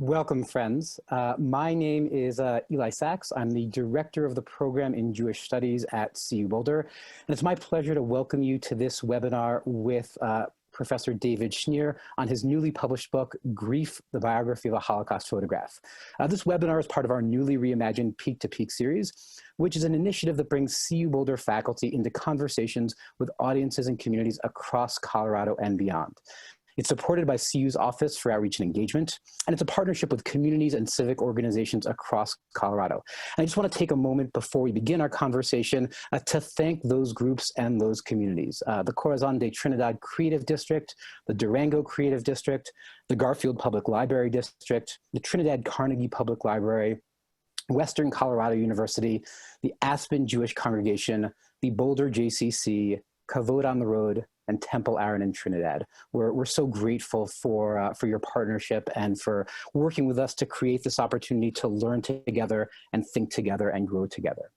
Welcome, friends. My name is Eli Sachs. I'm the director of the program in Jewish Studies at CU Boulder. And it's my pleasure to welcome you to this webinar with Professor David Shneer on his newly published book, Grief, the Biography of a Holocaust Photograph. This webinar is part of our newly reimagined Peak to Peak series, which is an initiative that brings CU Boulder faculty into conversations with audiences and communities across Colorado and beyond. It's supported by CU's Office for Outreach and Engagement, and it's a partnership with communities and civic organizations across Colorado. And I just want to take a moment before we begin our conversation to thank those groups and those communities. The Corazon de Trinidad Creative District, the Durango Creative District, the Garfield Public Library District, the Trinidad Carnegie Public Library, Western Colorado University, the Aspen Jewish Congregation, the Boulder JCC, Kavod on the Road, and Temple Aaron in Trinidad. We're so grateful for your partnership and for working with us to create this opportunity to learn together and think together and grow together.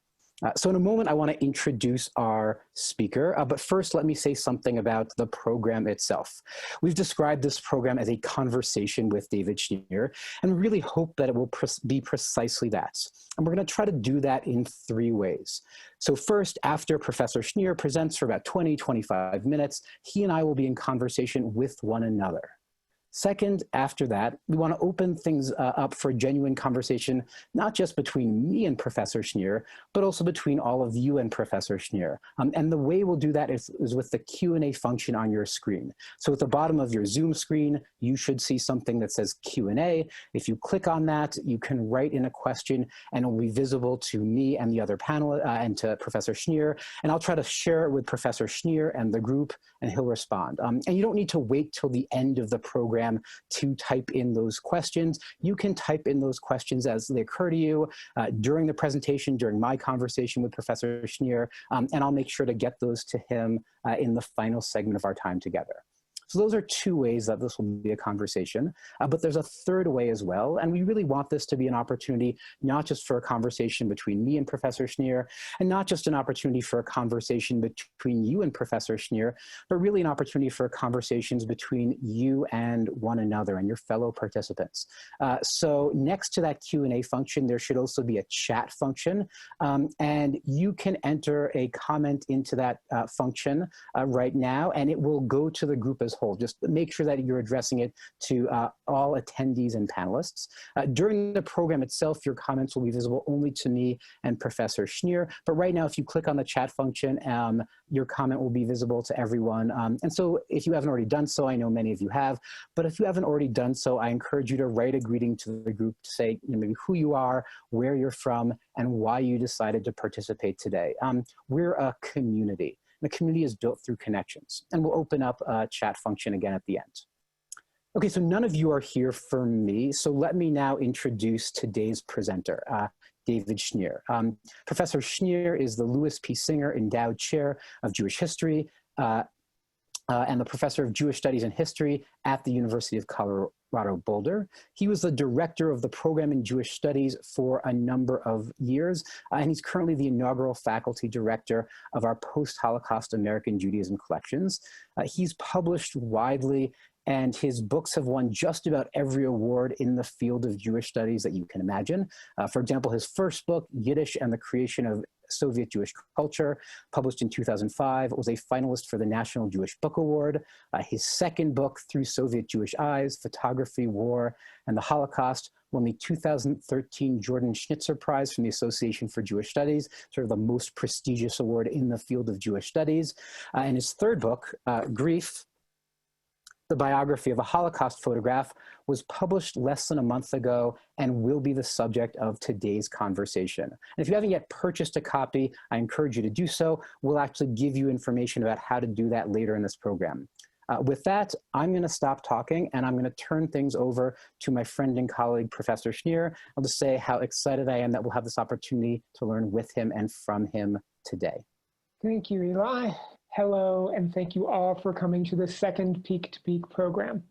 So in a moment, I want to introduce our speaker, but first let me say something about the program itself. We've described this program as a conversation with David Shneer, and we really hope that it will be precisely that. And we're going to try to do that in three ways. So first, after Professor Shneer presents for about 20-25 minutes, he and I will be in conversation with one another. Second, after that, we want to open things up for genuine conversation, not just between me and Professor Shneer, but also between all of you and Professor Shneer. And the way we'll do that is with the Q&A function on your screen. So at the bottom of your Zoom screen, you should see something that says Q&A. If you click on that, you can write in a question and it will be visible to me and the other panel and to Professor Shneer. And I'll try to share it with Professor Shneer and the group, and he'll respond. And you don't need to wait till the end of the program to type in those questions. You can type in those questions as they occur to you during the presentation, during my conversation with Professor Shneer, and I'll make sure to get those to him in the final segment of our time together. So those are two ways that this will be a conversation, but there's a third way as well. And we really want this to be an opportunity, not just for a conversation between me and Professor Shneer, and not just an opportunity for a conversation between you and Professor Shneer, but really an opportunity for conversations between you and one another and your fellow participants. So next to that Q&A function, there should also be a chat function. And you can enter a comment into that function right now, and it will go to the group as whole. Just make sure that you're addressing it to all attendees and panelists. During the program itself, your comments will be visible only to me and Professor Shneer. But right now, if you click on the chat function, your comment will be visible to everyone. And so if you haven't already done so, I know many of you have, but if you haven't already done so, I encourage you to write a greeting to the group to say maybe who you are, where you're from, and why you decided to participate today. We're a community. The community is built through connections, and we'll open up a chat function again at the end. Okay, so none of you are here for me, so let me now introduce today's presenter, David Shneer. Professor Shneer is the Louis P. Singer Endowed Chair of Jewish History and the Professor of Jewish Studies and History at the University of Colorado Boulder. He was the director of the program in Jewish Studies for a number of years, and he's currently the inaugural faculty director of our post-Holocaust American Judaism collections. He's published widely, and his books have won just about every award in the field of Jewish studies that you can imagine. For example, his first book, Yiddish and the Creation of Soviet Jewish Culture, published in 2005, was a finalist for the National Jewish Book Award. His second book, Through Soviet Jewish Eyes, Photography, War, and the Holocaust, won the 2013 Jordan Schnitzer Prize from the Association for Jewish Studies, sort of the most prestigious award in the field of Jewish studies. And his third book, Grief, the Biography of a Holocaust Photograph, was published less than a month ago and will be the subject of today's conversation. And if you haven't yet purchased a copy, I encourage you to do so. We'll actually give you information about how to do that later in this program. With that, I'm going to stop talking and I'm going to turn things over to my friend and colleague, Professor Shneer. I'll just say how excited I am that we'll have this opportunity to learn with him and from him today. Thank you, Eli. Hello, and thank you all for coming to the second Peak to Peak program.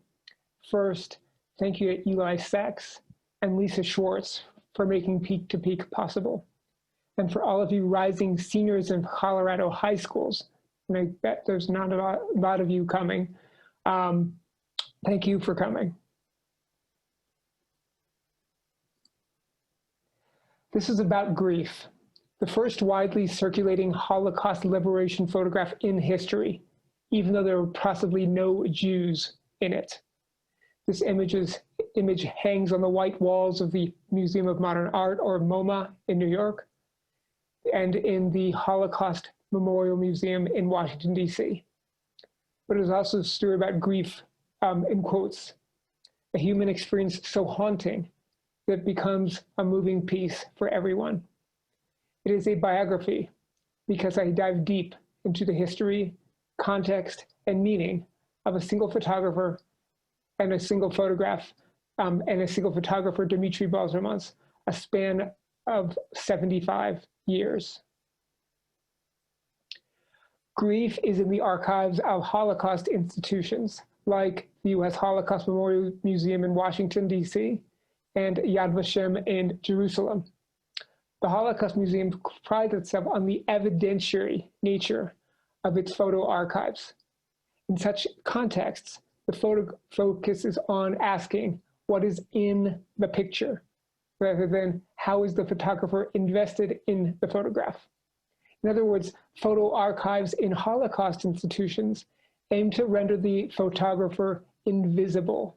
First, thank you to Eli Sachs and Lisa Schwartz for making Peak to Peak possible. And for all of you rising seniors in Colorado high schools, and I bet there's not a lot of you coming, thank you for coming. This is about grief, the first widely circulating Holocaust liberation photograph in history, even though there were possibly no Jews in it. This image hangs on the white walls of the Museum of Modern Art, or MoMA, in New York, and in the Holocaust Memorial Museum in Washington, D.C. But it is also a story about grief, in quotes, a human experience so haunting that it becomes a moving piece for everyone. It is a biography because I dive deep into the history, context, and meaning of a single photographer and a single photograph, and a single photographer, Dmitri Baltermants, a span of 75 years. Grief is in the archives of Holocaust institutions, like the U.S. Holocaust Memorial Museum in Washington, D.C., and Yad Vashem in Jerusalem. The Holocaust Museum prides itself on the evidentiary nature of its photo archives. In such contexts, the photo focuses on asking what is in the picture, rather than how is the photographer invested in the photograph. In other words, photo archives in Holocaust institutions aim to render the photographer invisible.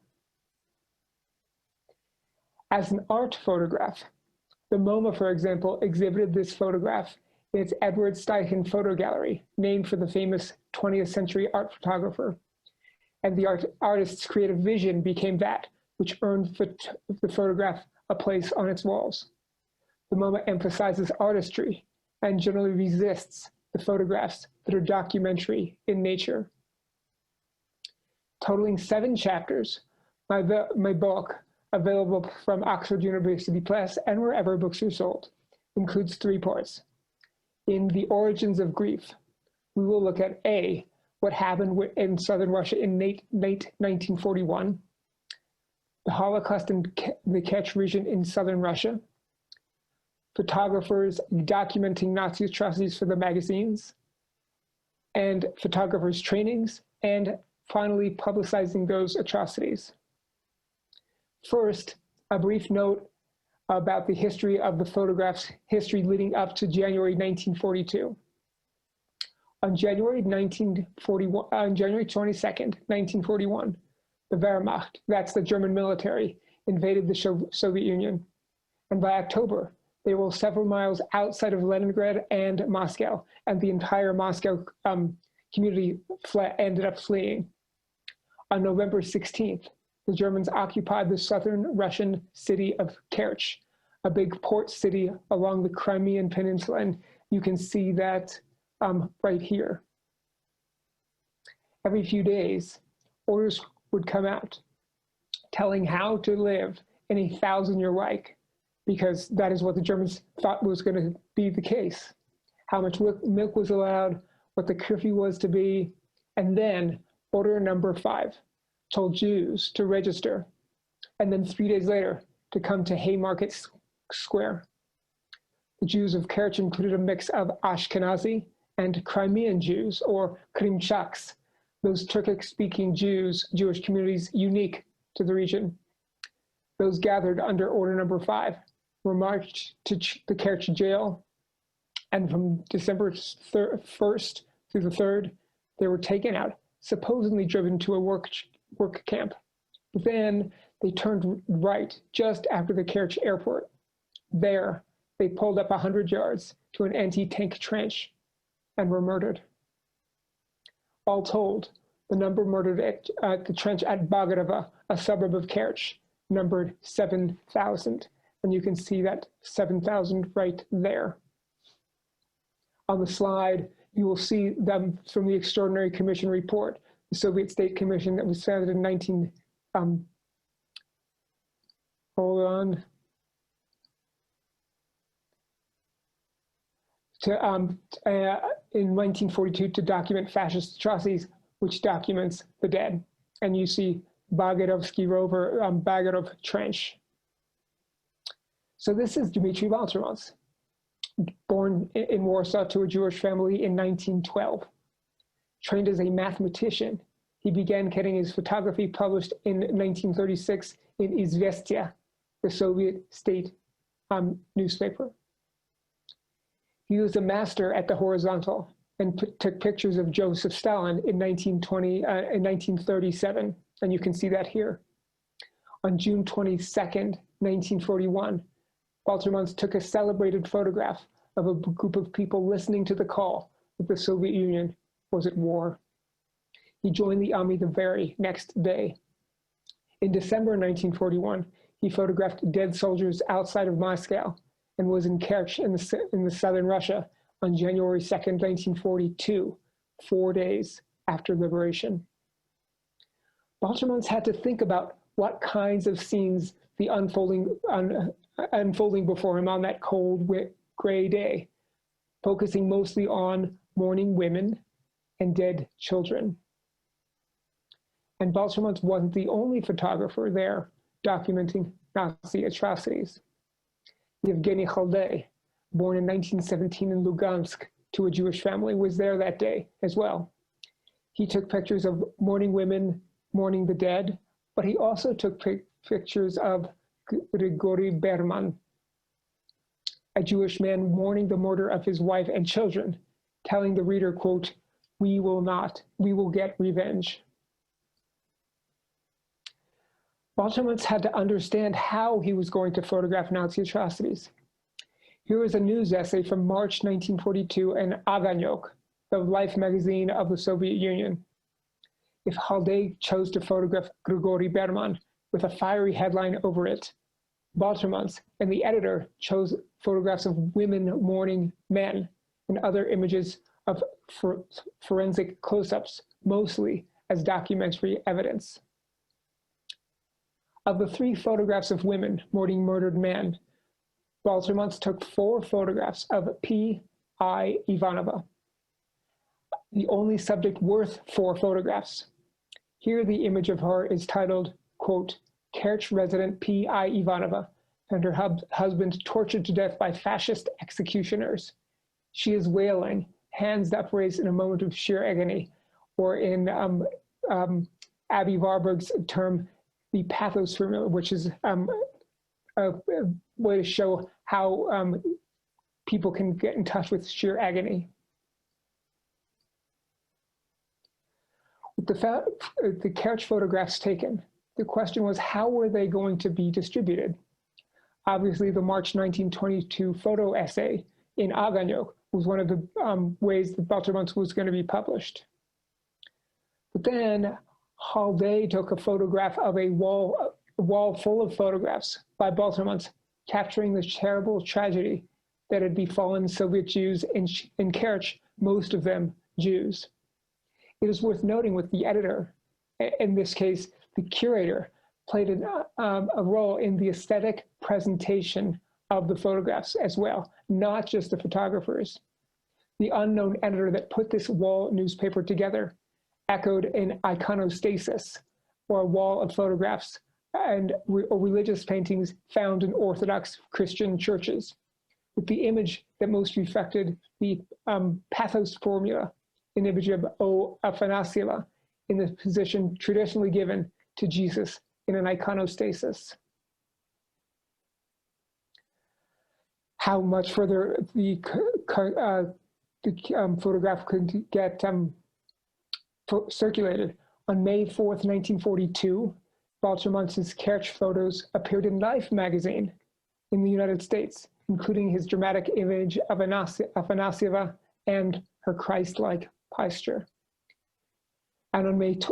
As an art photograph, the MoMA, for example, exhibited this photograph in its Edward Steichen photo gallery, named for the famous 20th century art photographer. And the artist's creative vision became that which earned the photograph a place on its walls. The MoMA emphasizes artistry and generally resists the photographs that are documentary in nature. Totaling 7 chapters, my book, available from Oxford University Press and wherever books are sold, includes 3 parts. In The Origins of Grief, we will look at A, what happened in southern Russia in late 1941, the Holocaust in the Kerch region in southern Russia, photographers documenting Nazi atrocities for the magazines, and photographers' trainings, and finally publicizing those atrocities. First, a brief note about the history of the photograph's history leading up to January 1942. On January 22nd, 1941, the Wehrmacht, that's the German military, invaded the Soviet Union. And by October, they were several miles outside of Leningrad and Moscow, and the entire Moscow community ended up fleeing. On November 16th, the Germans occupied the southern Russian city of Kerch, a big port city along the Crimean peninsula, and you can see that right here. Every few days, orders would come out telling how to live in a 1,000-year Reich, because that is what the Germans thought was going to be the case. How much milk was allowed, what the curfew was to be, and then order number 5 told Jews to register, and then 3 days later to come to Haymarket Square. The Jews of Kerch included a mix of Ashkenazi and Crimean Jews, or Krimchaks, those Turkic-speaking Jewish communities unique to the region. Those gathered under order number 5 were marched to the Kerch jail, and from December 1st through the 3rd, they were taken out, supposedly driven to a work camp. But then they turned right just after the Kerch airport. There, they pulled up 100 yards to an anti-tank trench and were murdered. All told, the number murdered at the trench at Boulder, a suburb of Kerch, numbered 7,000. And you can see that 7,000 right there. On the slide, you will see them from the Extraordinary Commission report, the Soviet State Commission that was founded in in 1942 to document fascist atrocities, which documents the dead. And you see Bogodovsky Rover, Bogodov Trench. So this is Dmitri Baltermants, born in Warsaw to a Jewish family in 1912. Trained as a mathematician, he began getting his photography published in 1936 in Izvestiia, the Soviet state newspaper. He was a master at the horizontal and took pictures of Joseph Stalin in 1937, and you can see that here. On June 22nd, 1941, Baltermants took a celebrated photograph of a group of people listening to the call that the Soviet Union was at war. He joined the army the very next day. In December 1941, he photographed dead soldiers outside of Moscow and was in Kerch in the southern Russia on January 2nd, 1942, 4 days after liberation. Baltermants had to think about what kinds of scenes the unfolding before him on that cold, gray day, focusing mostly on mourning women and dead children. And Baltermants wasn't the only photographer there documenting Nazi atrocities. Yevgeny Khaldei, born in 1917 in Lugansk to a Jewish family, was there that day as well. He took pictures of mourning women, mourning the dead, but he also took pictures of Grigory Berman, a Jewish man mourning the murder of his wife and children, telling the reader, quote, "We will not, we will get revenge." Baltermants had to understand how he was going to photograph Nazi atrocities. Here is a news essay from March 1942 in Aganyok, the Life magazine of the Soviet Union. If Khaldei chose to photograph Grigory Berman with a fiery headline over it, Baltermants and the editor chose photographs of women mourning men and other images of forensic close-ups, mostly as documentary evidence. Of the 3 photographs of women mourning murdered men, Baltermants took 4 photographs of P.I. Ivanova, the only subject worth 4 photographs. Here the image of her is titled, quote, "Kerch resident P.I. Ivanova and her husband tortured to death by fascist executioners. She is wailing, hands upraised in a moment of sheer agony," or in Abby Warburg's term, the pathos formula, which is a way to show how people can get in touch with sheer agony. With the Kerch photographs taken, the question was, how were they going to be distributed? Obviously, the March 1922 photo essay in Aganyok was one of the ways that Baltermants was going to be published. But then Khaldei took a photograph of a wall full of photographs by Baltermants capturing the terrible tragedy that had befallen Soviet Jews in Kerch, most of them Jews. It is worth noting with the editor, in this case, the curator, played a role in the aesthetic presentation of the photographs as well, not just the photographers. The unknown editor that put this wall newspaper together echoed an iconostasis, or a wall of photographs and religious paintings found in Orthodox Christian churches, with the image that most reflected the pathos formula, an image of O Afanasieva in the position traditionally given to Jesus in an iconostasis. How much further the photograph could get circulated. On May 4th, 1942, Baltermants' Kerch photos appeared in Life magazine in the United States, including his dramatic image of Afanasieva and her Christ-like posture. And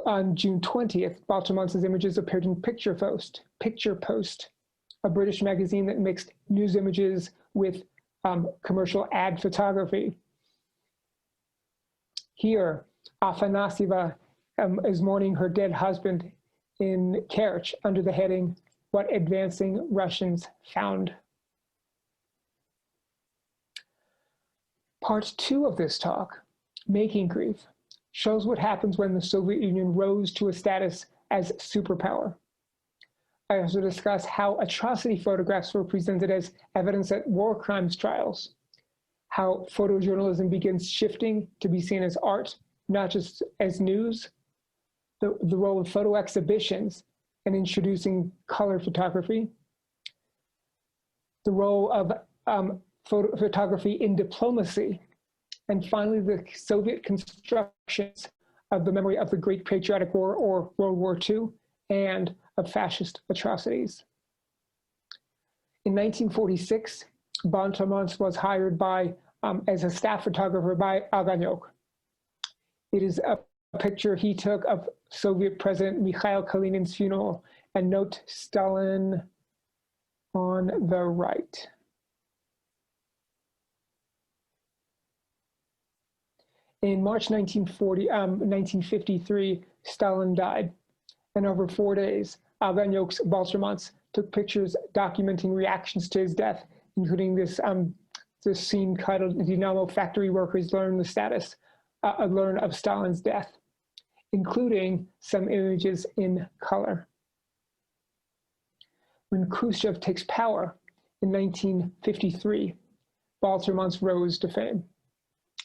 on June 20th, Baltermants' images appeared in Picture Post, a British magazine that mixed news images with commercial ad photography. Here, Afanasieva is mourning her dead husband in Kerch under the heading, "What Advancing Russians Found." Part 2 of this talk, Making Grief, shows what happens when the Soviet Union rose to a status as superpower. I also discuss how atrocity photographs were presented as evidence at war crimes trials, how photojournalism begins shifting to be seen as art, not just as news, the role of photo exhibitions and introducing color photography, the role of photography in diplomacy, and finally the Soviet constructions of the memory of the Great Patriotic War or World War II and of fascist atrocities. In 1946, Baltermants was hired as a staff photographer by Aganyok. It is a picture he took of Soviet President Mikhail Kalinin's funeral, and note Stalin on the right. In March 1953, Stalin died, and over 4 days, Aganyok's Baltermants took pictures documenting reactions to his death, including this scene titled "Dynamo Factory Workers Learn of Stalin's Death," including some images in color. When Khrushchev takes power in 1953, Baltermants rose to fame.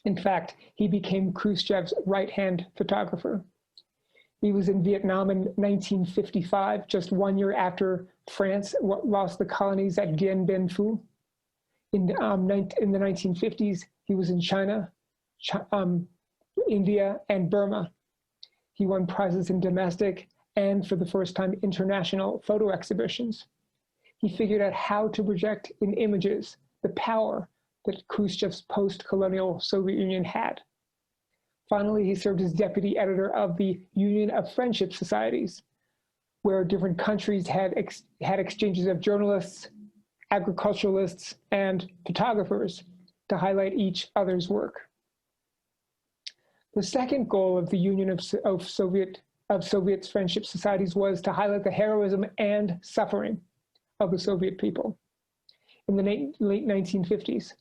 In fact, he became Khrushchev's right-hand photographer. He was in Vietnam in 1955, just 1 year after France lost the colonies at Dien Bien Phu. In the 1950s, he was in China, India, and Burma. He won prizes in domestic and, for the first time, international photo exhibitions. He figured out how to project in images the power that Khrushchev's post-colonial Soviet Union had. Finally, he served as deputy editor of the Union of Friendship Societies, where different countries had exchanges of journalists, agriculturalists, and photographers to highlight each other's work. The second goal of the Union of Soviet's Friendship Societies was to highlight the heroism and suffering of the Soviet people. In the late 1950s,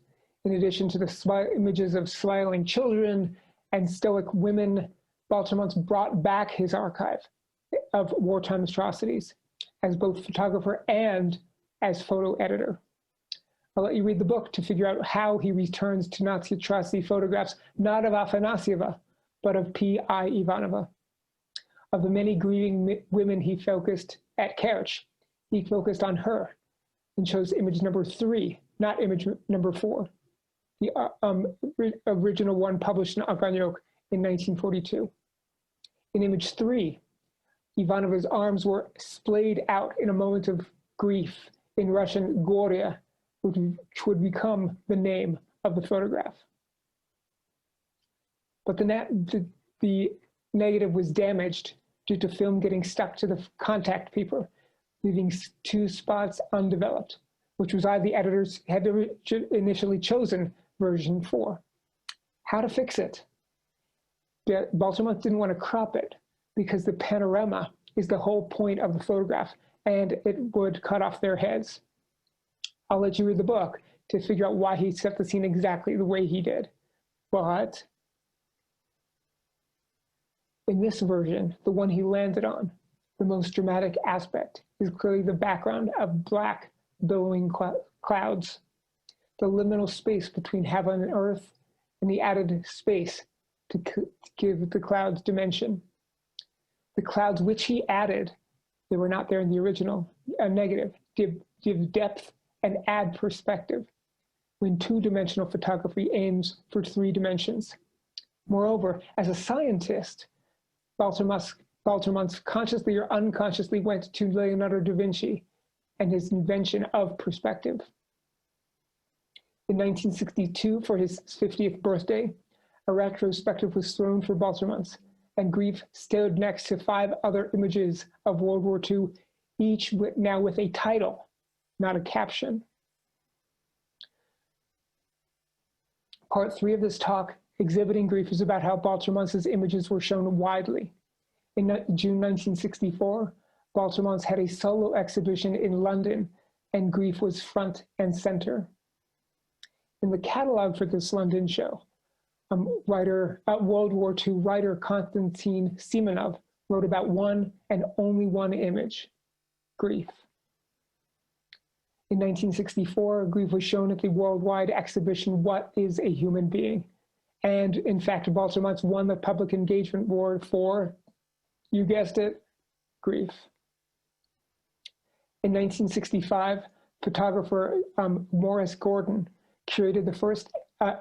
in addition to the images of smiling children and stoic women, Baltermants brought back his archive of wartime atrocities as both photographer and as photo editor. I'll let you read the book to figure out how he returns to Nazi atrocity photographs, not of Afanasyeva, but of P.I. Ivanova. Of the many grieving women he focused at Kerch, he focused on her and chose image number 3, not image number 4, the original one published in Aganyok in 1942. In image 3, Ivanova's arms were splayed out in a moment of grief in Russian Goria, which would become the name of the photograph. But the negative was damaged due to film getting stuck to the contact paper, leaving 2 spots undeveloped, which was why the editors had initially chosen version 4. How to fix it? Baltermants didn't want to crop it because the panorama is the whole point of the photograph and it would cut off their heads. I'll let you read the book to figure out why he set the scene exactly the way he did. But in this version, the one he landed on, the most dramatic aspect is clearly the background of black billowing clouds, the liminal space between heaven and earth, and the added space to give the clouds dimension. The clouds which he added, they were not there in the original, negative, give depth and add perspective when 2-dimensional photography aims for 3 dimensions. Moreover, as a scientist, Baltermants consciously or unconsciously went to Leonardo da Vinci and his invention of perspective. In 1962, for his 50th birthday, a retrospective was thrown for Baltermants, and Grief stood next to 5 other images of World War II, each now with a title, not a caption. Part 3 of this talk, Exhibiting Grief, is about how Baltermants' images were shown widely. In June 1964, Baltermants had a solo exhibition in London, and Grief was front and center. In the catalog for this London show, World War II writer Konstantin Simonov wrote about one and only one image, Grief. In 1964, Grief was shown at the worldwide exhibition, What is a Human Being? And in fact, Baltermants won the Public Engagement Award for, you guessed it, Grief. In 1965, photographer Morris Gordon curated the first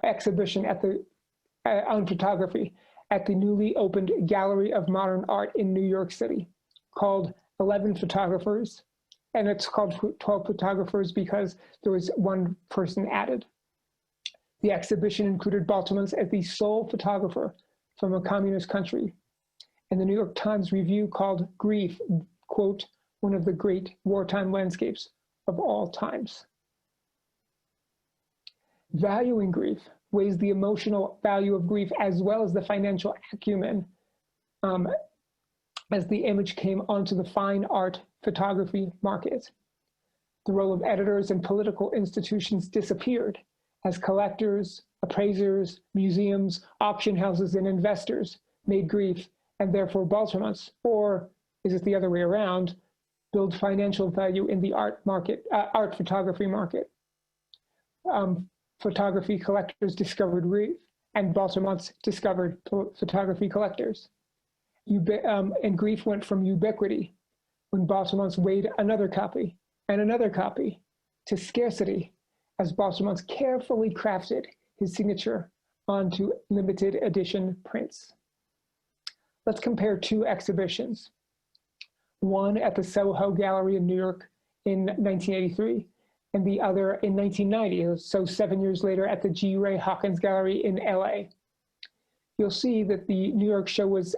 exhibition on photography at the newly opened Gallery of Modern Art in New York City, called 11 Photographers. And it's called 12 Photographers because there was one person added. The exhibition included Baltermants as the sole photographer from a communist country. And the New York Times review called Grief, quote, one of the great wartime landscapes of all times. Valuing grief weighs the emotional value of grief as well as the financial acumen as the image came onto the fine art photography market. The role of editors and political institutions disappeared as collectors, appraisers, museums, auction houses, and investors made grief, and therefore Baltermants, or is it the other way around, build financial value in the art photography market. Photography collectors discovered grief, and Baltermants discovered photography collectors. And grief went from ubiquity, when Baltermants weighed another copy and another copy, to scarcity, as Baltermants carefully crafted his signature onto limited edition prints. Let's compare two exhibitions. One at the Soho Gallery in New York in 1983, and the other in 1990, so 7 years later at the G. Ray Hawkins Gallery in LA. You'll see that the New York show was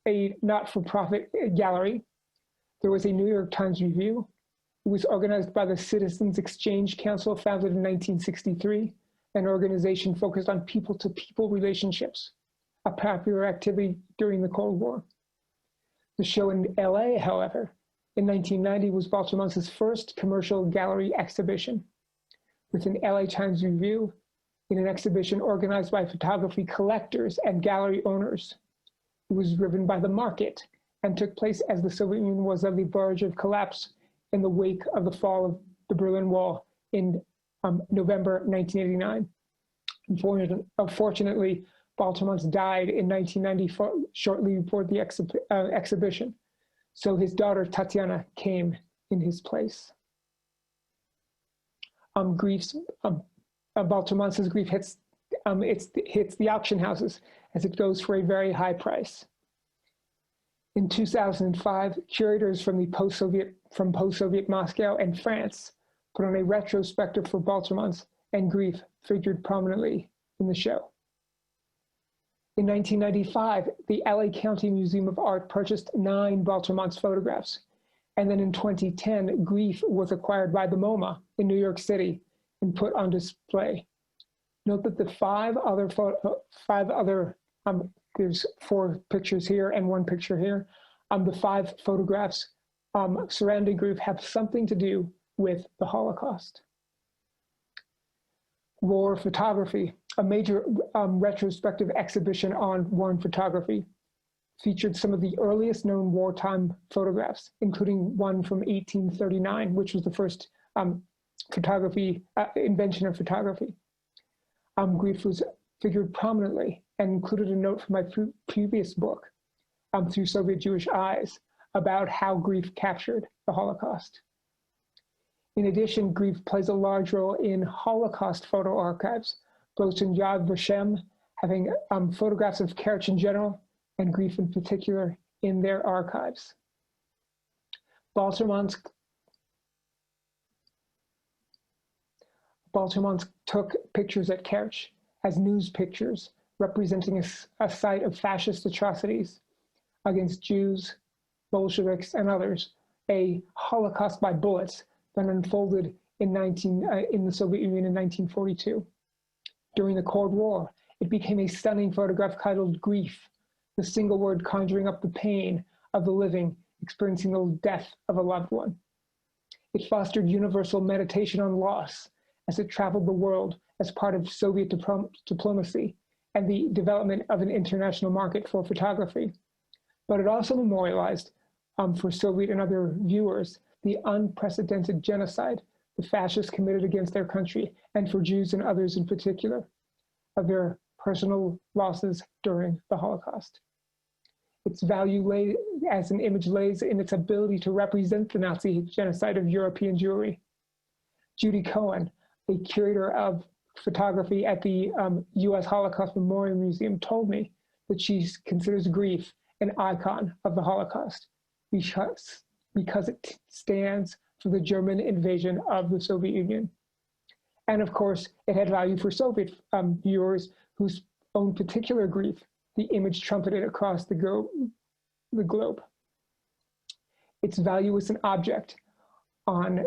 a not-for-profit gallery. There was a New York Times review. It was organized by the Citizens Exchange Council, founded in 1963, an organization focused on people-to-people relationships, a popular activity during the Cold War. The show in LA, however, in 1990 was Baltermants' first commercial gallery exhibition, with an LA Times review in an exhibition organized by photography collectors and gallery owners. It was driven by the market and took place as the Soviet Union was on the verge of collapse in the wake of the fall of the Berlin Wall in November 1989. Unfortunately, Baltermants died in 1994, shortly before the exhibition. So his daughter, Tatiana, came in his place. Baltermants' grief hits the auction houses as it goes for a very high price. In 2005, curators from post-Soviet Moscow and France put on a retrospective for Baltermants, and grief figured prominently in the show. In 1995, the LA County Museum of Art purchased 9 Baltermants photographs. And then in 2010, grief was acquired by the MoMA in New York City and put on display. Note that the there's 4 pictures here and 1 picture here. The 5 photographs surrounding grief have something to do with the Holocaust. War photography, a major retrospective exhibition on war and photography, featured some of the earliest known wartime photographs, including one from 1839, which was the first invention of photography. Grief was figured prominently and included a note from my previous book, Through Soviet Jewish Eyes, about how grief captured the Holocaust. In addition, grief plays a large role in Holocaust photo archives, both in Yad Vashem, having photographs of Kerch in general, and grief in particular in their archives. Baltermants took pictures at Kerch as news pictures representing a site of fascist atrocities against Jews, Bolsheviks, and others, a Holocaust by bullets that unfolded in the Soviet Union in 1942. During the Cold War, it became a stunning photograph titled Grief, the single word conjuring up the pain of the living experiencing the death of a loved one. It fostered universal meditation on loss as it traveled the world as part of Soviet diplomacy and the development of an international market for photography. But it also memorialized, for Soviet and other viewers, the unprecedented genocide the fascists committed against their country, and for Jews and others in particular, of their personal losses during the Holocaust. Its value as an image lays in its ability to represent the Nazi genocide of European Jewry. Judy Cohen, a curator of photography at the U.S. Holocaust Memorial Museum, told me that she considers grief an icon of the Holocaust because it stands for the German invasion of the Soviet Union. And of course, it had value for Soviet viewers whose own particular grief the image trumpeted across the globe. Its value as an object on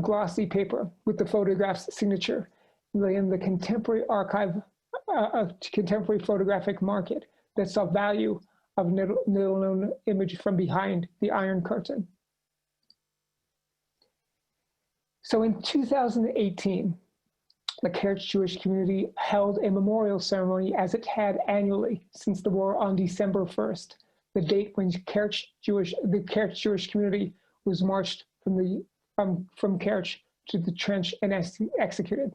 glossy paper with the photograph's signature in the contemporary archive of contemporary photographic market that saw value of little-known image from behind the Iron Curtain. So in 2018, the Kerch Jewish community held a memorial ceremony as it had annually since the war on December 1st, the date when the Kerch Jewish community was marched from Kerch to the trench and executed.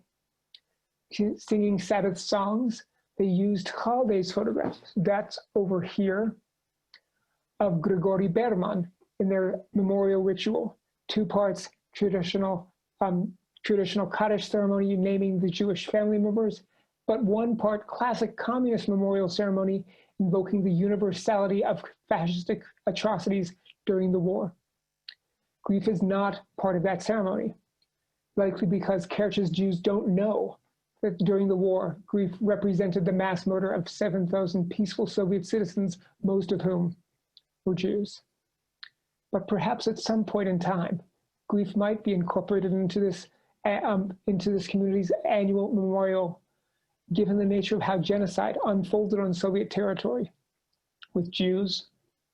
Singing Sabbath songs, they used holidays photographs, that's over here, of Grigory Berman in their memorial ritual, 2 parts traditional Kaddish ceremony naming the Jewish family members, but 1 part classic communist memorial ceremony invoking the universality of fascistic atrocities during the war. Grief is not part of that ceremony, likely because Kerch's Jews don't know that during the war, grief represented the mass murder of 7,000 peaceful Soviet citizens, most of whom were Jews. But perhaps at some point in time, grief might be incorporated into this community's annual memorial, given the nature of how genocide unfolded on Soviet territory, with Jews,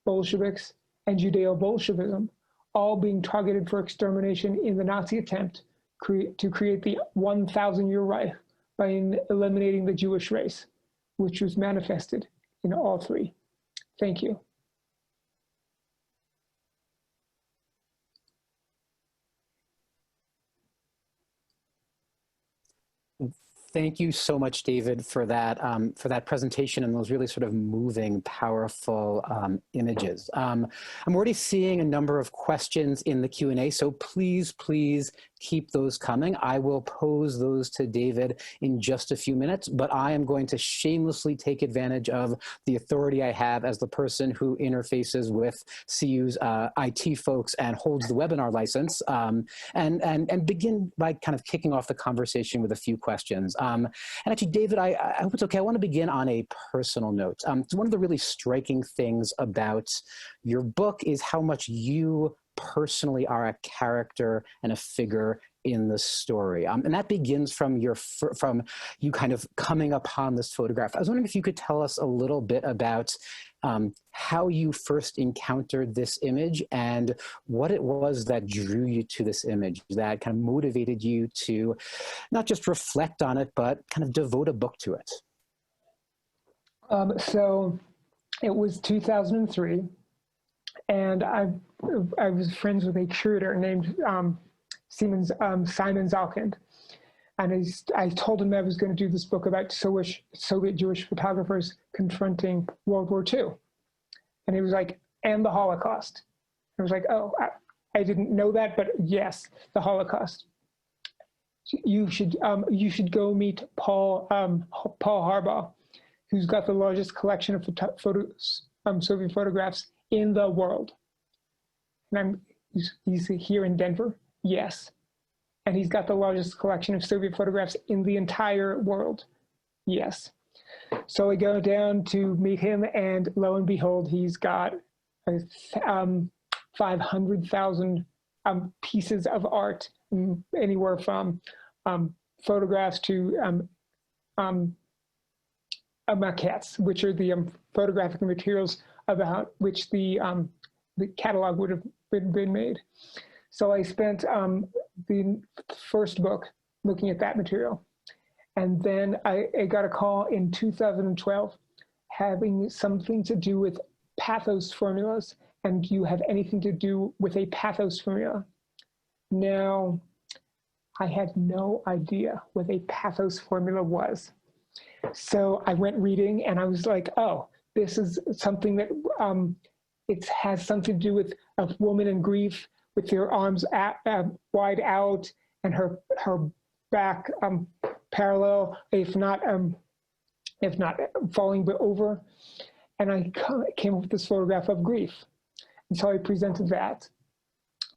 Bolsheviks, and Judeo-Bolshevism all being targeted for extermination in the Nazi attempt to create the 1,000-year Reich by eliminating the Jewish race, which was manifested in all 3. Thank you. Thank you so much, David, for that presentation and those really sort of moving, powerful images. I'm already seeing a number of questions in the Q&A, so please keep those coming. I will pose those to David in just a few minutes, but I am going to shamelessly take advantage of the authority I have as the person who interfaces with CU's IT folks and holds the webinar license, and begin by kind of kicking off the conversation with a few questions. And actually, David, I hope it's okay. I want to begin on a personal note. One of the really striking things about your book is how much you personally are a character and a figure in the story. And that begins from you kind of coming upon this photograph. I was wondering if you could tell us a little bit about how you first encountered this image and what it was that drew you to this image, that kind of motivated you to not just reflect on it, but kind of devote a book to it. So it was 2003, and I was friends with a curator named Simon Zalkind. And I told him I was going to do this book about Soviet Jewish photographers confronting World War II. And he was like, and the Holocaust. I was like, oh, I didn't know that, but yes, the Holocaust. You should go meet Paul Harbaugh, who's got the largest collection of Soviet photographs in the world. And he's here in Denver, yes. And he's got the largest collection of Soviet photographs in the entire world. Yes. So I go down to meet him, and lo and behold, he's got 500,000 pieces of art, anywhere from photographs to maquettes, which are the photographic materials about which the catalog would have been made. So I spent the first book looking at that material. And then I got a call in 2012 having something to do with pathos formulas. And do you have anything to do with a pathos formula? Now, I had no idea what a pathos formula was. So I went reading and I was like, oh, this is something that it has something to do with a woman in grief with their arms wide out and her back parallel, if not falling over. And I came up with this photograph of grief. And so I presented that.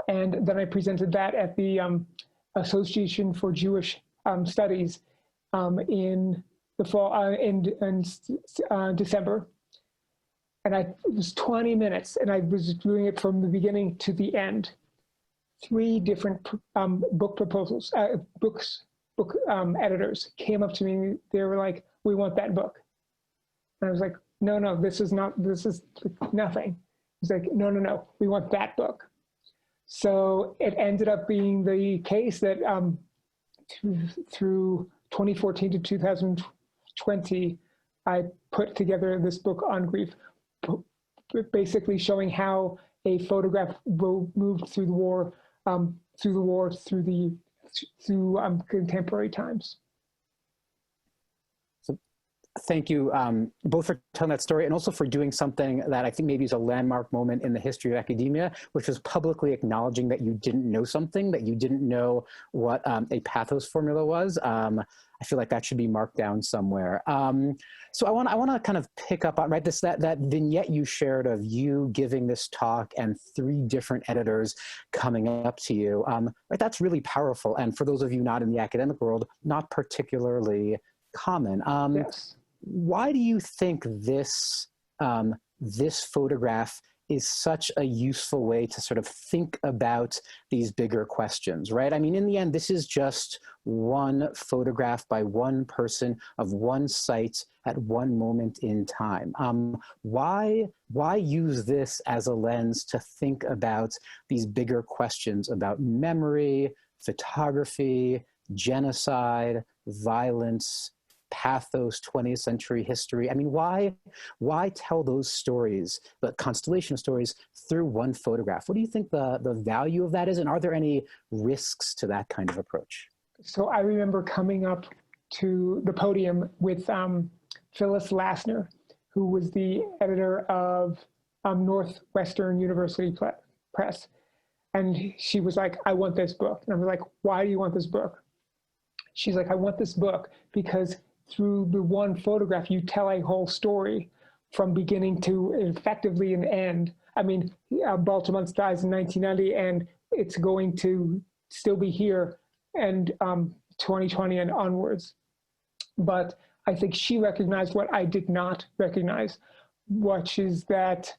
And then I presented that at the Association for Jewish Studies in the fall, in December. And it was 20 minutes, and I was doing it from the beginning to the end. 3 different book proposals, book editors came up to me. They were like, "We want that book." And I was like, "No, this is nothing." He's like, "No, we want that book." So it ended up being the case that through 2014 to 2020, I put together this book on grief, basically showing how a photograph moved through the war, through contemporary times. So thank you both for telling that story and also for doing something that I think maybe is a landmark moment in the history of academia, which was publicly acknowledging that you didn't know something, that you didn't know what a pathos formula was. I feel like that should be marked down somewhere. So I want to kind of pick up on, right, that vignette you shared of you giving this talk and 3 different editors coming up to you. Right, that's really powerful. And for those of you not in the academic world, not particularly common. Yes. Why do you think this photograph is such a useful way to sort of think about these bigger questions, right? I mean, in the end, this is just one photograph by one person of one site at one moment in time. Why use this as a lens to think about these bigger questions about memory, photography, genocide, violence, pathos, 20th century history? I mean, why tell those stories, the constellation of stories, through one photograph? What do you think the value of that is? And are there any risks to that kind of approach? So I remember coming up to the podium with Phyllis Lassner, who was the editor of Northwestern University Press. And she was like, "I want this book." And I was like, "Why do you want this book?" She's like, "I want this book because through the one photograph, you tell a whole story from beginning to effectively an end." I mean, Baltermants dies in 1990, and it's going to still be here and 2020 and onwards. But I think she recognized what I did not recognize, which is that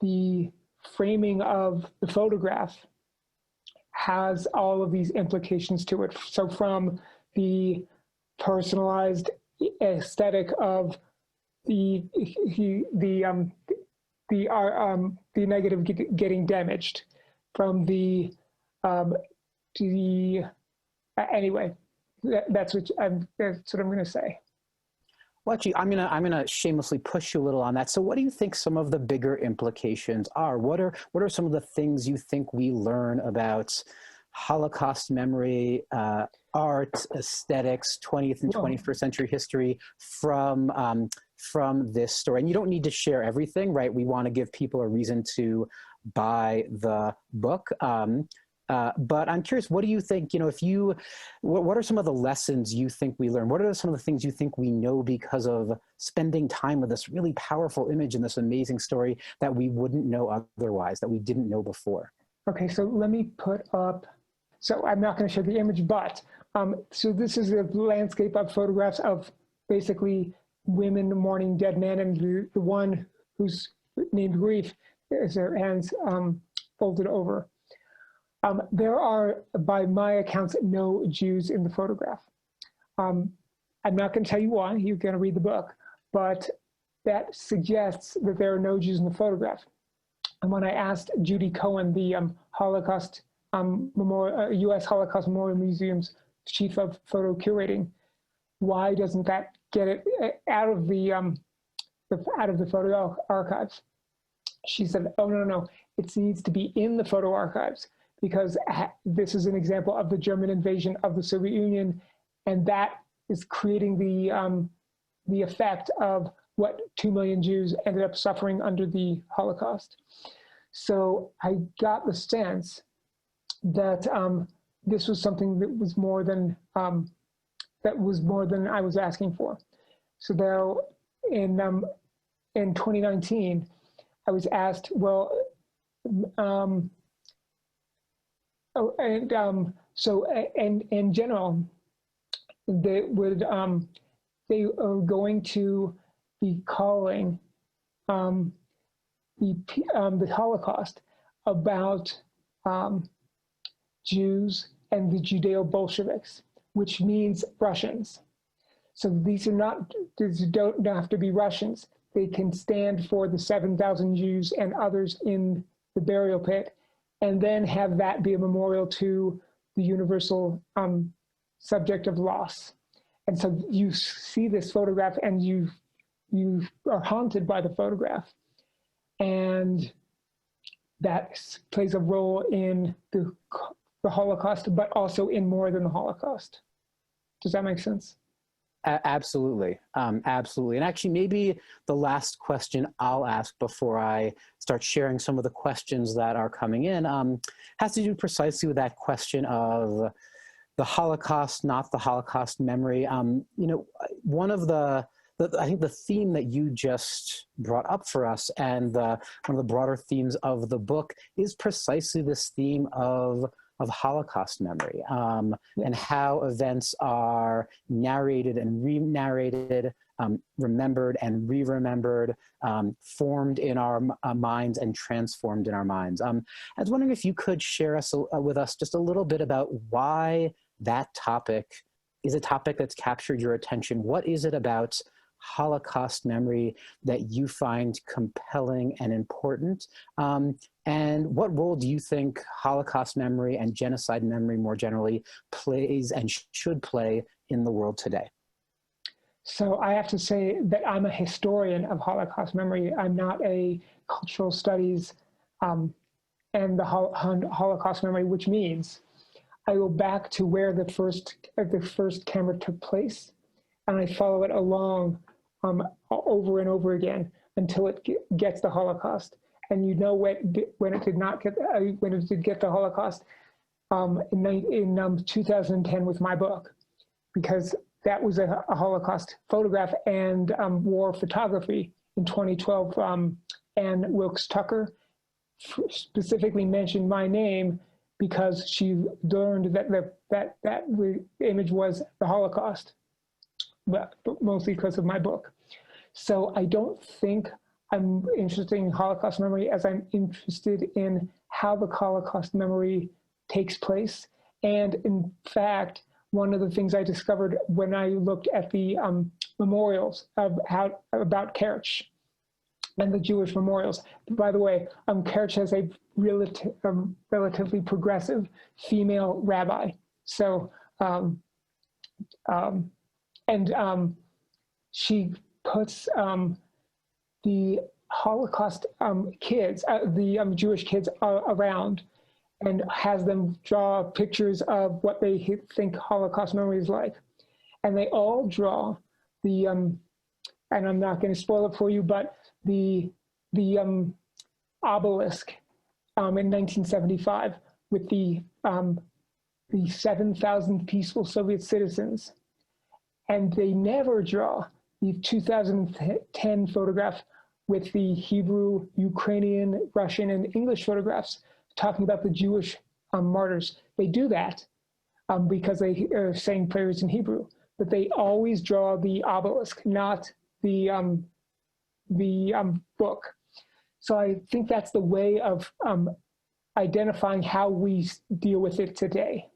the framing of the photograph has all of these implications to it. So from the personalized aesthetic of the negative getting damaged, from the anyway, that's what I'm going to say. Well, actually, I'm gonna shamelessly push you a little on that. So what do you think some of the bigger implications are? What are some of the things you think we learn about Holocaust memory, art, aesthetics, 20th and 21st century history from this story? And you don't need to share everything, right? We want to give people a reason to buy the book. But I'm curious, what do you think, what are some of the lessons you think we learn? What are some of the things you think we know because of spending time with this really powerful image and this amazing story that we wouldn't know otherwise, that we didn't know before? Okay, so let me put up, so I'm not going to show the image, but so this is a landscape of photographs of basically women mourning dead men, and the one who's named Grief is her hands folded over. There are, by my accounts, no Jews in the photograph. I'm not going to tell you why, you're going to read the book, but that suggests that there are no Jews in the photograph. And when I asked Judy Cohen, the Holocaust U.S. Holocaust Memorial Museum's chief of photo curating, why doesn't that get it out of the photo archives? She said, "Oh, no, it needs to be in the photo archives, because this is an example of the German invasion of the Soviet Union, and that is creating the effect of what 2 million Jews ended up suffering under the Holocaust." So I got the sense that this was something that was more than I was asking for. So now in 2019, I was asked, well, in general, they are going to be calling the Holocaust about Jews and the Judeo-Bolsheviks, which means Russians. So these don't have to be Russians. They can stand for the 7,000 Jews and others in the burial pit, and then have that be a memorial to the universal subject of loss. And so you see this photograph and you are haunted by the photograph. And that plays a role in the Holocaust, but also in more than the Holocaust. Does that make sense? Absolutely. Absolutely. And actually, maybe the last question I'll ask before I start sharing some of the questions that are coming in has to do precisely with that question of the Holocaust, not the Holocaust memory. You know, one of I think the theme that you just brought up for us, and one of the broader themes of the book, is precisely this theme of Holocaust memory, and how events are narrated and re-narrated, remembered and re-remembered, formed in our minds and transformed in our minds. I was wondering if you could share with us just a little bit about why that topic is a topic that's captured your attention. What is it about Holocaust memory that you find compelling and important? And what role do you think Holocaust memory and genocide memory more generally plays and should play in the world today? So I have to say that I'm a historian of Holocaust memory. I'm not a cultural studies and the Holocaust memory, which means I go back to where the first camera took place, and I follow it along over and over again until it gets the Holocaust. And you know when it did not get when it did get the Holocaust in 2010 with my book, because that was a Holocaust photograph, and war photography in 2012. Ann Wilkes Tucker specifically mentioned my name because she learned that the image was the Holocaust, but mostly because of my book. So I don't think I'm interested in Holocaust memory as I'm interested in how the Holocaust memory takes place. And in fact, one of the things I discovered when I looked at the memorials about Kerch and the Jewish memorials. By the way, Kerch has a relatively progressive female rabbi. So, she puts the Holocaust kids, the Jewish kids around, and has them draw pictures of what they think Holocaust memory is like. And they all draw the, and I'm not going to spoil it for you, but the obelisk in 1975 with the 7,000 peaceful Soviet citizens. And they never draw the 2010 photograph with the Hebrew, Ukrainian, Russian, and English photographs talking about the Jewish martyrs. They do that because they are saying prayers in Hebrew, but they always draw the obelisk, not the book. So I think that's the way of identifying how we deal with it today.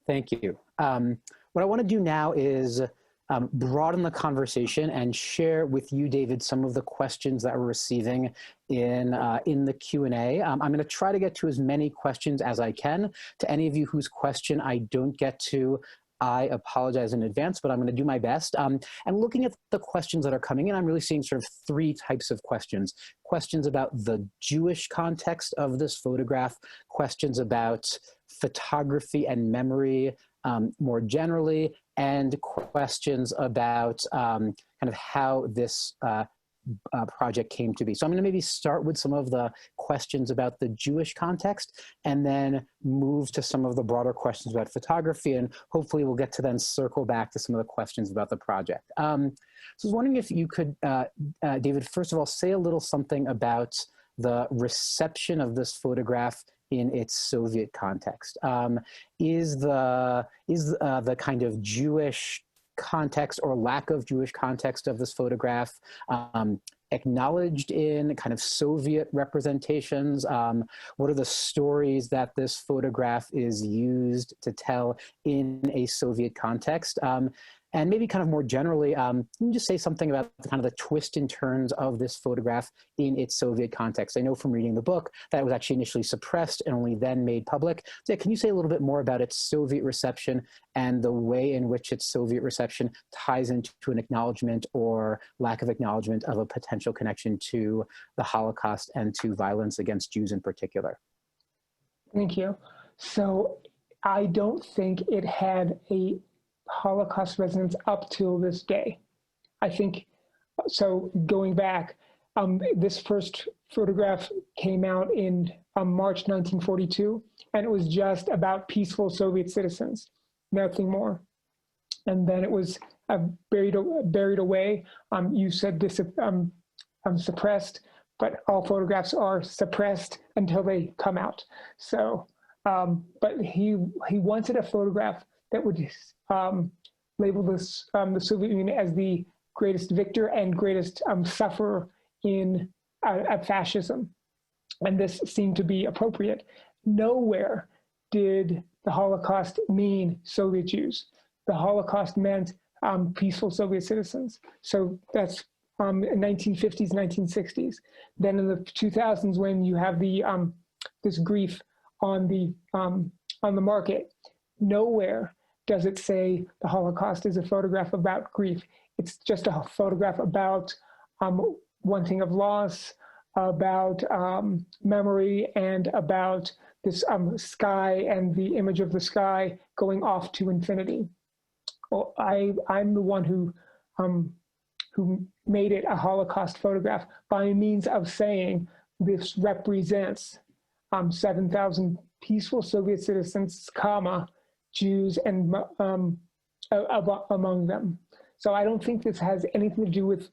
Thank you. What I want to do now is broaden the conversation and share with you, David, some of the questions that we're receiving in the Q&A. I'm going to try to get to as many questions as I can. To any of you whose question I don't get to, I apologize in advance, but I'm going to do my best. And looking at the questions that are coming in, I'm really seeing sort of three types of questions. Questions about the Jewish context of this photograph, questions about photography and memory more generally, and questions about kind of how this project came to be. So I'm going to maybe start with some of the questions about the Jewish context, and then move to some of the broader questions about photography, and hopefully we'll get to then circle back to some of the questions about the project. So I was wondering if you could, David, first of all, say a little something about the reception of this photograph in its Soviet context. Is the kind of Jewish context or lack of Jewish context of this photograph acknowledged in kind of Soviet representations? What are the stories that this photograph is used to tell in a Soviet context? And maybe kind of more generally, can you just say something about the kind of the twist and turns of this photograph in its Soviet context? I know from reading the book that it was actually initially suppressed and only then made public. So can you say a little bit more about its Soviet reception and the way in which its Soviet reception ties into an acknowledgement or lack of acknowledgement of a potential connection to the Holocaust and to violence against Jews in particular? Thank you. So I don't think it had a Holocaust resonance up till this day. I think, so going back, this first photograph came out in March 1942, and it was just about peaceful Soviet citizens, nothing more. And then it was buried away. You said this suppressed, but all photographs are suppressed until they come out. So, but he wanted a photograph that would label this, the Soviet Union as the greatest victor and greatest sufferer in fascism. And this seemed to be appropriate. Nowhere did the Holocaust mean Soviet Jews. The Holocaust meant peaceful Soviet citizens. So that's 1950s, 1960s. Then in the 2000s, when you have the this grief on the market, nowhere does it say the Holocaust is a photograph about grief. It's just a photograph about wanting of loss, about memory, and about this sky and the image of the sky going off to infinity. Well, I'm the one who made it a Holocaust photograph by means of saying this represents 7,000 peaceful Soviet citizens, comma, Jews and among them. So I don't think this has anything to do with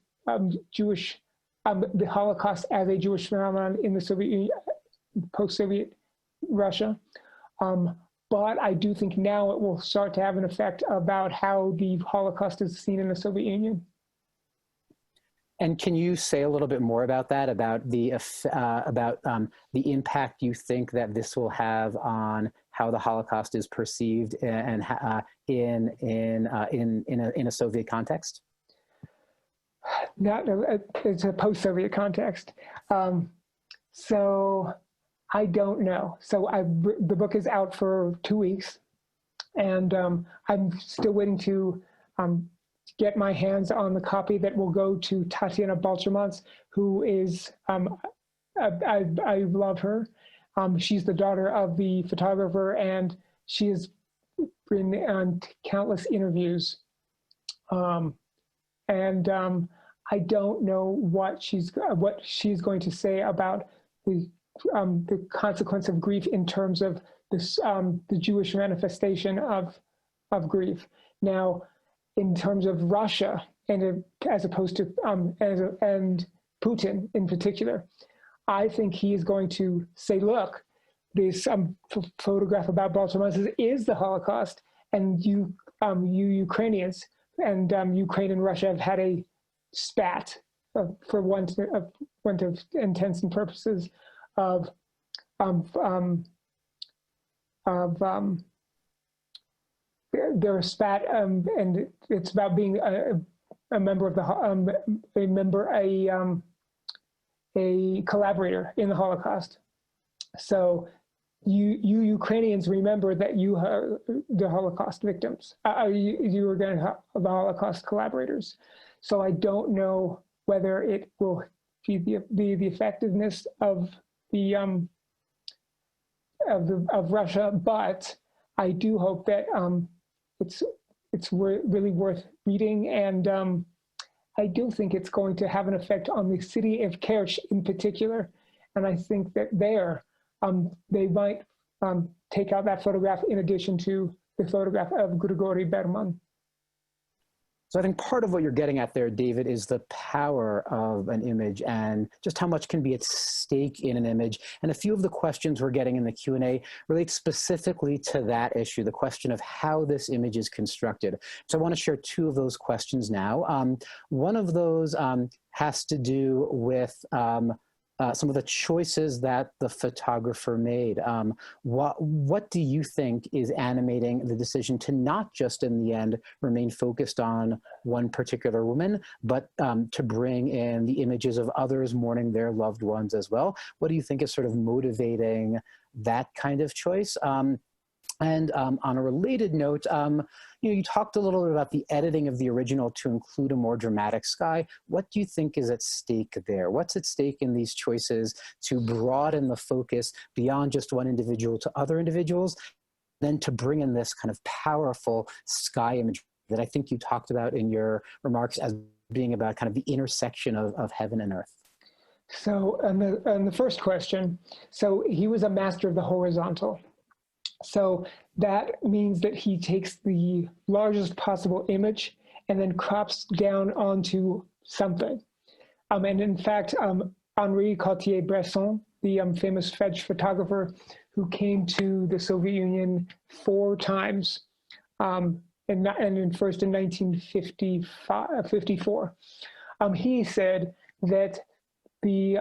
Jewish, the Holocaust as a Jewish phenomenon in the Soviet Union, post-Soviet Russia. But I do think now it will start to have an effect about how the Holocaust is seen in the Soviet Union. And can you say a little bit more about that, about the impact you think that this will have on how the Holocaust is perceived and in a Soviet context? It's a post-Soviet context. So I don't know. So the book is out for 2 weeks, and I'm still waiting to get my hands on the copy that will go to Tatiana Baltermants, who is, I love her. She's the daughter of the photographer, and she has been on countless interviews. I don't know what she's going to say about the consequence of grief in terms of this, the Jewish manifestation of grief. Now, in terms of Russia, and as opposed to and Putin in particular, I think he is going to say, look, this photograph about Baltermants is the Holocaust, and you Ukrainians and Ukraine and Russia have had a spat, for want of intents and purposes, of their spat, and it's about being a member of the a collaborator in the Holocaust. So you Ukrainians remember that you are the Holocaust victims. You were going to have the Holocaust collaborators. So I don't know whether it will be the effectiveness of the of Russia, but I do hope that it's really worth reading, and I do think it's going to have an effect on the city of Kerch in particular. And I think that there, they might take out that photograph in addition to the photograph of Grigori Berman. So I think part of what you're getting at there, David, is the power of an image and just how much can be at stake in an image. And a few of the questions we're getting in the Q&A relate specifically to that issue, the question of how this image is constructed. So I want to share two of those questions now. One of those has to do with some of the choices that the photographer made. What do you think is animating the decision to not just in the end remain focused on one particular woman, but to bring in the images of others mourning their loved ones as well? What do you think is sort of motivating that kind of choice? And on a related note, you talked a little bit about the editing of the original to include a more dramatic sky. What do you think is at stake there? What's at stake in these choices to broaden the focus beyond just one individual to other individuals, then to bring in this kind of powerful sky image that I think you talked about in your remarks as being about kind of the intersection of heaven and earth? So on the first question, so he was a master of the horizontal. So that means that he takes the largest possible image and then crops down onto something. And in fact, Henri Cartier-Bresson, the famous French photographer who came to the Soviet Union 4 times, and first in 1954, he said that the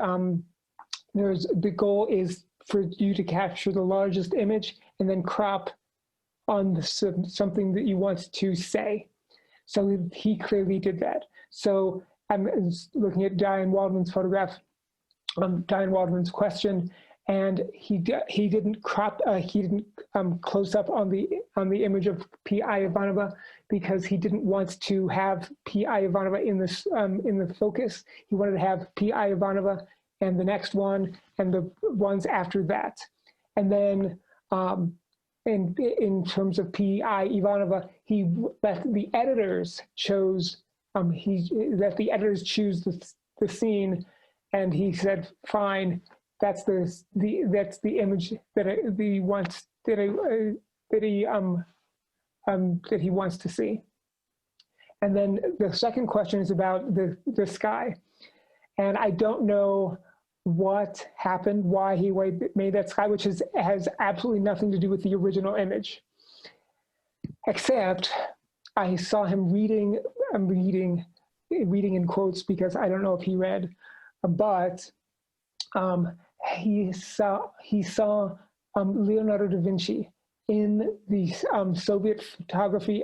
goal is for you to capture the largest image and then crop on something that you want to say. So he clearly did that. So I'm looking at Diane Waldman's photograph, Diane Waldman's question, and he didn't crop, he didn't close up on the image of P.I. Ivanova because he didn't want to have P.I. Ivanova in the focus. He wanted to have P.I. Ivanova and the next one and the ones after that. And then in terms of P.I. Ivanova, he let the editors choose, he let the editors choose the scene, and he said, fine, that's the image that he wants to see. And then the second question is about the sky. And I don't know what happened, why he made that sky, which has absolutely nothing to do with the original image. Except I saw him reading in quotes because I don't know if he read, but he saw Leonardo da Vinci in the Soviet photography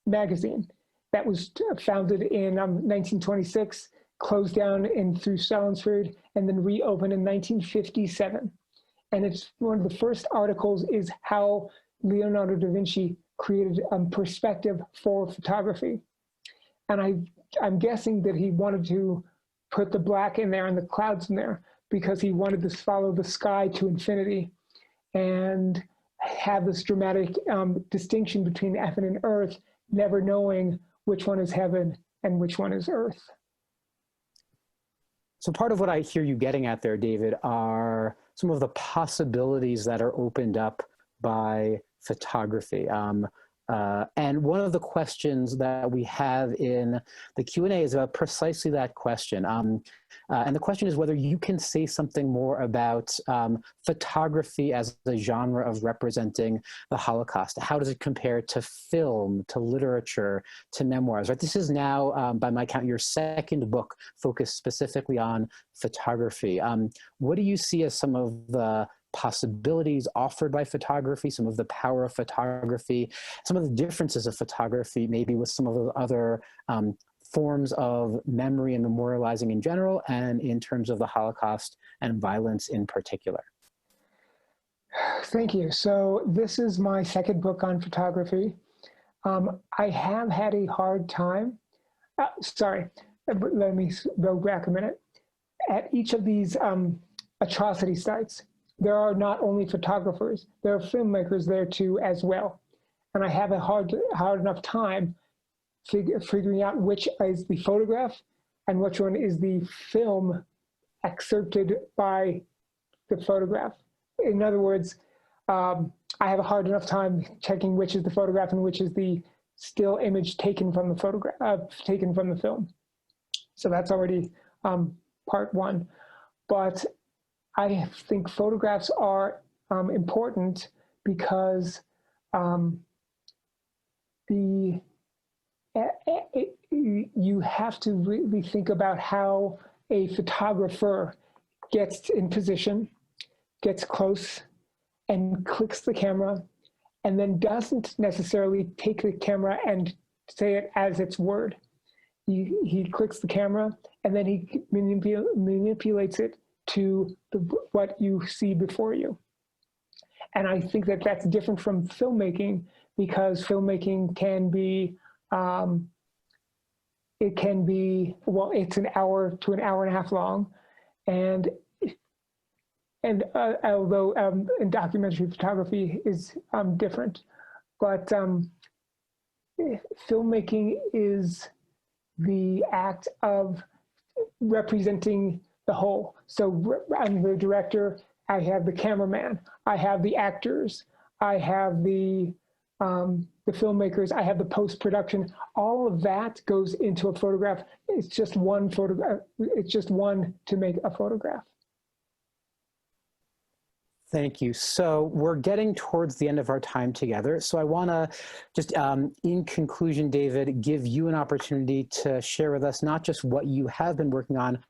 magazine that was founded in 1926, closed down through Stalin's period, and then reopened in 1957. And it's one of the first articles is how Leonardo da Vinci created perspective for photography. And I'm guessing that he wanted to put the black in there and the clouds in there because he wanted to follow the sky to infinity and have this dramatic distinction between heaven and earth, never knowing which one is heaven and which one is earth. So part of what I hear you getting at there, David, are some of the possibilities that are opened up by photography. And one of the questions that we have in the Q&A is about precisely that question. And the question is whether you can say something more about photography as a genre of representing the Holocaust. How does it compare to film, to literature, to memoirs? Right? This is now, by my count, your second book focused specifically on photography. What do you see as some of the possibilities offered by photography, some of the power of photography, some of the differences of photography, maybe with some of the other forms of memory and memorializing in general, and in terms of the Holocaust and violence in particular? Thank you. So this is my second book on photography. I have had a hard time. Let me go back a minute. At each of these atrocity sites, there are not only photographers, there are filmmakers there too as well. And I have a hard enough time figuring out which is the photograph and which one is the film excerpted by the photograph. In other words, I have a hard enough time checking which is the photograph and which is the still image taken from the photograph, taken from the film. So that's already part one. But I think photographs are important because you have to really think about how a photographer gets in position, gets close, and clicks the camera, and then doesn't necessarily take the camera and say it as its word. He clicks the camera, and then he manipulates it to what you see before you. And I think that that's different from filmmaking, because filmmaking can be, well, it's an hour to an hour and a half long. And although in documentary photography is different, but filmmaking is the act of representing the whole. So I'm the director, I have the cameraman, I have the actors, I have the filmmakers, I have the post-production. All of that goes into a photograph. It's just one photograph. It's just one to make a photograph. Thank you. So we're getting towards the end of our time together. So I want to just, in conclusion, David, give you an opportunity to share with us not just what you have been working on,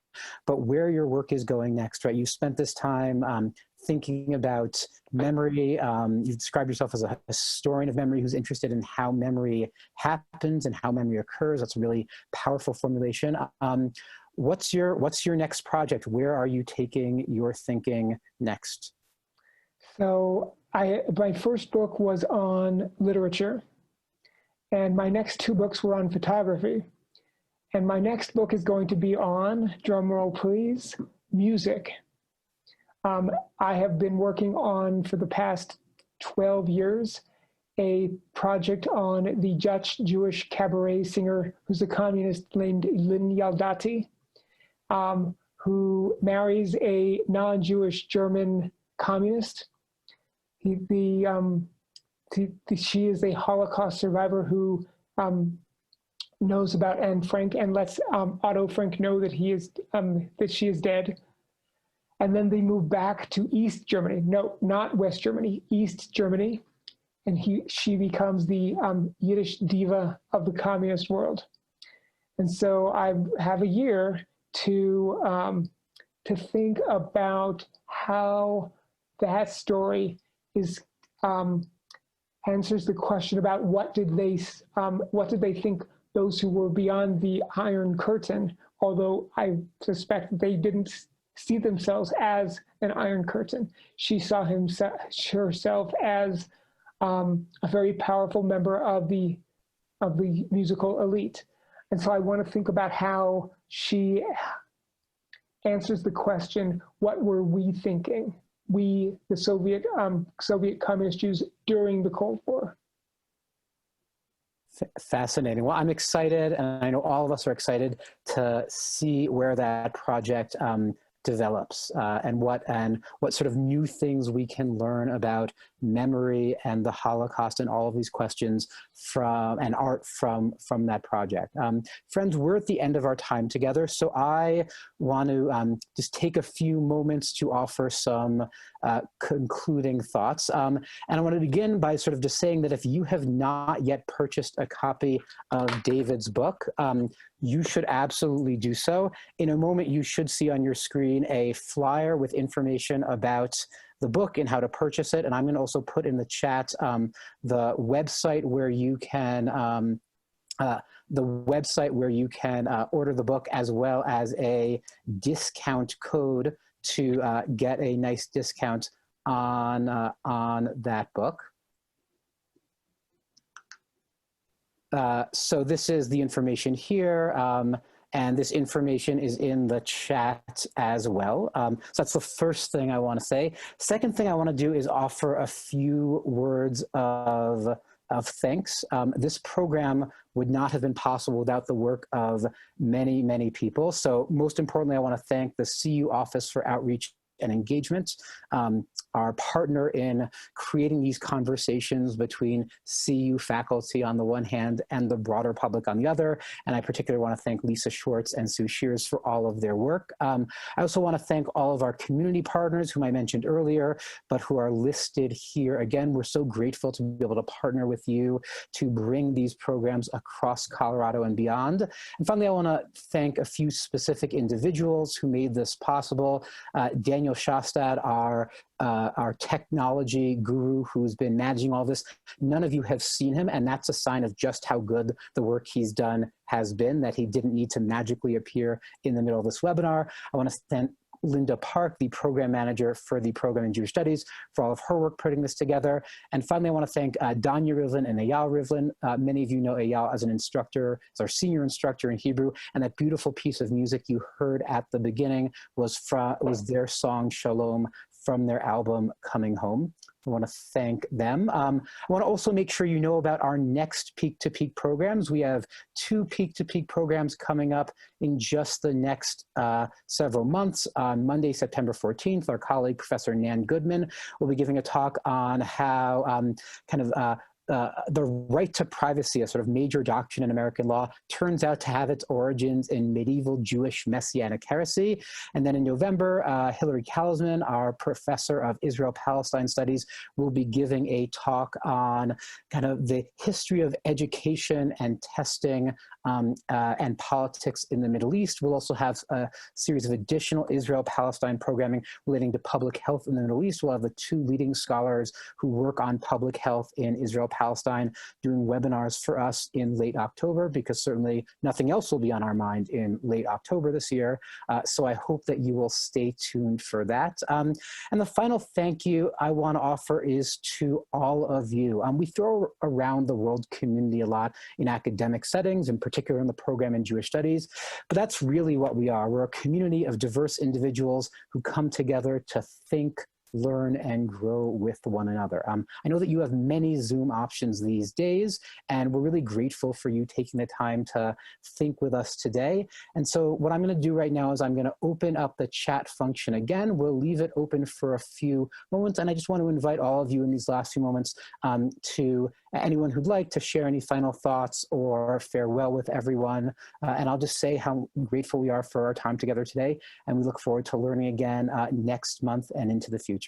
but where your work is going next, right? You spent this time thinking about memory. You described yourself as a historian of memory who's interested in how memory happens and how memory occurs. That's a really powerful formulation. What's your next project? Where are you taking your thinking next? So my first book was on literature, and my next two books were on photography. And my next book is going to be on, drumroll please, music. I have been working on, for the past 12 years, a project on the Dutch Jewish cabaret singer who's a communist named Lynn Yaldati, who marries a non-Jewish German communist. She is a Holocaust survivor who knows about Anne Frank and lets Otto Frank know that that she is dead. And then they move back to East Germany. No, not West Germany, East Germany. And she becomes the Yiddish diva of the communist world. And so I have a year to think about how that story answers the question about what did they think those who were beyond the Iron Curtain, although I suspect they didn't see themselves as an Iron Curtain. She saw herself as a very powerful member of the musical elite. And so I want to think about how she answers the question, what were we thinking? We, the Soviet communist Jews during the Cold War. Fascinating. Well, I'm excited, and I know all of us are excited to see where that project develops and what sort of new things we can learn about memory and the Holocaust and all of these questions and art from that project. Friends, we're at the end of our time together, so I want to just take a few moments to offer some concluding thoughts. And I want to begin by sort of just saying that if you have not yet purchased a copy of David's book, you should absolutely do so. In a moment, you should see on your screen a flyer with information about the book and how to purchase it. And I'm going to also put in the chat the website where you can order the book, as well as a discount code to get a nice discount on that book. So this is the information here, and this information is in the chat as well. So that's the first thing I want to say. Second thing I want to do is offer a few words of of thanks. This program would not have been possible without the work of many, many people. So most importantly, I want to thank the CU Office for Outreach and Engagement, our partner in creating these conversations between CU faculty on the one hand and the broader public on the other. And I particularly want to thank Lisa Schwartz and Sue Shears for all of their work. I also want to thank all of our community partners whom I mentioned earlier, but who are listed here. Again, we're so grateful to be able to partner with you to bring these programs across Colorado and beyond. And finally, I want to thank a few specific individuals who made this possible. Daniel Shastad, our technology guru who's been managing all this. None of you have seen him, and that's a sign of just how good the work he's done has been, that he didn't need to magically appear in the middle of this webinar. I want to thank Linda Park, the program manager for the program in Jewish Studies, for all of her work putting this together. And finally, I want to thank Danya Rivlin and Eyal Rivlin. Many of you know Eyal as an instructor, as our senior instructor in Hebrew, and that beautiful piece of music you heard at the beginning was their song Shalom from their album Coming Home. I want to thank them. I want to also make sure you know about our next Peak to Peak programs. We have 2 Peak to Peak programs coming up in just the next several months. On Monday, September 14th, our colleague, Professor Nan Goodman, will be giving a talk on how the right to privacy, a sort of major doctrine in American law, turns out to have its origins in medieval Jewish messianic heresy. And then in November, Hilary Kalsman, our professor of Israel-Palestine studies, will be giving a talk on kind of the history of education and testing and politics in the Middle East. We'll also have a series of additional Israel-Palestine programming relating to public health in the Middle East. We'll have the 2 leading scholars who work on public health in Israel-Palestine doing webinars for us in late October, because certainly nothing else will be on our mind in late October this year. So I hope that you will stay tuned for that. And the final thank you I want to offer is to all of you. We throw around the world community a lot in academic settings, in particular in the program in Jewish Studies, but that's really what we are. We're a community of diverse individuals who come together to think, learn, and grow with one another. I know that you have many Zoom options these days, and we're really grateful for you taking the time to think with us today. And so what I'm going to do right now is I'm going to open up the chat function again. We'll leave it open for a few moments, and I just want to invite all of you in these last few moments to anyone who'd like to share any final thoughts or farewell with everyone. And I'll just say how grateful we are for our time together today, and we look forward to learning again next month and into the future.